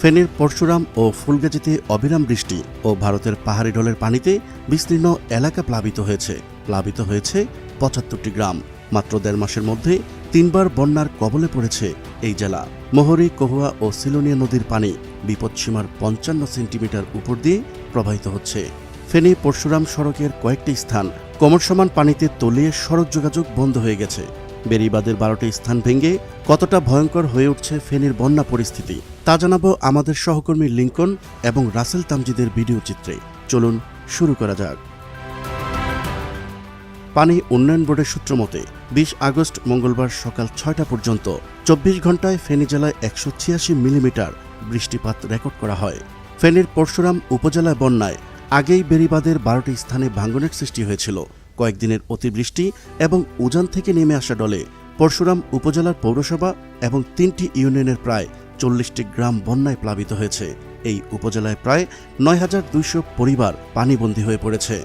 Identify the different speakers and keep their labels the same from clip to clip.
Speaker 1: ফেনীর পরশুরাম ও ফুলগাজীতে অবিরাম বৃষ্টি ও ভারতের পাহাড়ি ঢলের পানিতে বিস্তীর্ণ এলাকা প্লাবিত হয়েছে ৭৫টি গ্রাম। মাত্র ১.৫ মাসের মধ্যে ৩বার বন্যার কবলে পড়েছে এই জেলা। মোহরী, কহুয়া ও সিলোনিয়া নদীর পানি বিপদসীমার ৫৫ সেন্টিমিটার উপর দিয়ে প্রবাহিত হচ্ছে। ফেনী পরশুরাম সড়কের কয়েকটি স্থান কোমরসমান পানিতে তলিয়ে সড়ক যোগাযোগ বন্ধ হয়ে গেছে। বেড়িবাঁধের ১২টি স্থান ভেঙে কতটা ভয়ঙ্কর হয়ে উঠছে ফেনীর বন্যা পরিস্থিতি তা জানাবো আমাদের সহকর্মী লিঙ্কন এবং রাসেল তামজিদের ভিডিও চিত্রে। চলুন শুরু করা যাক। পানি উন্নয়ন বোর্ডের সূত্র মতে ২০ আগস্ট মঙ্গলবার সকাল ৬টা পর্যন্ত ২৪ ঘণ্টায় ফেনী জেলায় ১৮৬ মিলিমিটার বৃষ্টিপাত রেকর্ড করা হয়। ফেনীর পরশুরাম উপজেলায় বন্যায় আগেই বেড়িবাঁধের ১২টি স্থানে ভাঙনের সৃষ্টি হয়েছিল। কয়েকদিনের অতিবৃষ্টি এবং উজান থেকে নেমে আসা ডলে পরশুরাম উপজেলার পৌরসভা এবং ৩টি ইউনিয়নের প্রায় ৪০টি গ্রাম বন্যায় প্লাবিত হয়েছে। এই উপজেলায় প্রায় ৯,২০০ পরিবার পানিবন্দী হয়ে পড়েছে।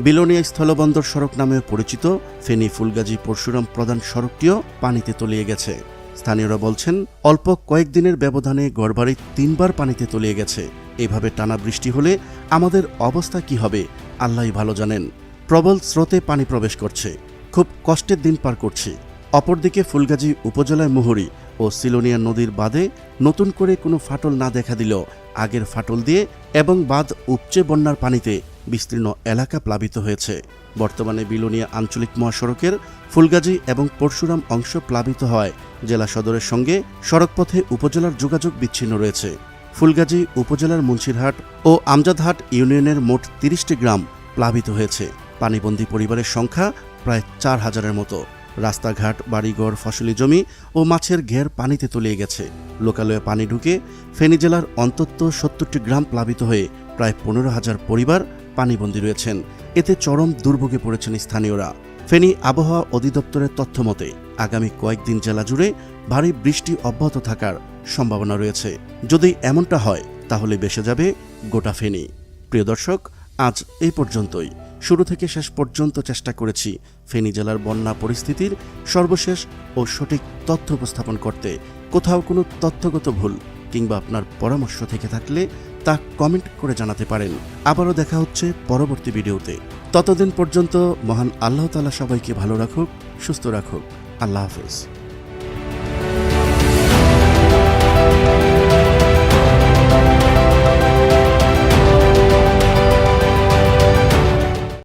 Speaker 1: বিলোনিয়া স্থলবন্দর সড়ক নামে পরিচিত ফেনী ফুলগাজী পরশুরাম প্রধান সড়কটিও পানিতে তলিয়ে গেছে। স্থানীয়রা বলছেন, অল্প কয়েকদিনের ব্যবধানে গড়বাড়ি ৩বার পানিতে তলিয়ে গেছে। এভাবে টানা বৃষ্টি হলে আমাদের অবস্থা কি হবে আল্লাহই ভালো জানেন। প্রবল স্রোতে পানি প্রবেশ করছে, খুব কষ্টের দিন পার করছি। অপরদিকে ফুলগাজী উপজেলায় মোহরী ও সিলোনিয়া নদীর বাঁধে নতুন করে কোনো ফাটল না দেখা দিলেও আগের ফাটল দিয়ে এবং বাঁধ উপচে বন্যার পানিতে বিস্তীর্ণ এলাকা প্লাবিত হয়েছে। বর্তমানে বিলোনিয়া আঞ্চলিক মহাসড়কের ফুলগাজী এবং পরশুরাম অংশ প্লাবিত হওয়ায় জেলা সদরের সঙ্গে সড়কপথে উপজেলার যোগাযোগ বিচ্ছিন্ন রয়েছে। ফুলগাজী উপজেলার মুন্সিরহাট ও আমজাদহাট ইউনিয়নের মোট ৩০টি গ্রাম প্লাবিত হয়েছে। পানিবন্দী পরিবারের সংখ্যা প্রায় ৪,০০০-এর মতো। রাস্তাঘাট, বাড়িঘর, ফসলি জমি ও মাছের ঘের পানিতে তলিয়ে গেছে। লোকালয়ে পানি ঢুকে ফেনী জেলার অন্তত ৭০টি গ্রাম প্লাবিত হয়ে প্রায় ১৫,০০০ পরিবার পানিবন্দী রয়েছেন। এতে চরম দুর্ভোগে পড়েছেন স্থানীয়রা। ফেনী আবহাওয়া অধিদপ্তরের তথ্য মতে আগামী কয়েকদিন জেলা জুড়ে ভারী বৃষ্টি অব্যাহত থাকার সম্ভাবনা রয়েছে। যদি এমনটা হয় তাহলে বেসে যাবে গোটা ফেনী। প্রিয় দর্শক, আজ এই পর্যন্তই। শুরু থেকে শেষ পর্যন্ত চেষ্টা করেছি ফেনী জেলার বন্যা পরিস্থিতির সর্বশেষ ও সঠিক তথ্য উপস্থাপন করতে। কোথাও কোনো তথ্যগত ভুল কিংবা আপনার পরামর্শ থেকে থাকলে তা কমেন্ট করে জানাতে পারেন। আবারও দেখা হচ্ছে পরবর্তী ভিডিওতে। ততদিন পর্যন্ত মহান আল্লাহ তাআলা সবাইকে ভালো রাখুক, সুস্থ রাখুক। আল্লাহ হাফেজ।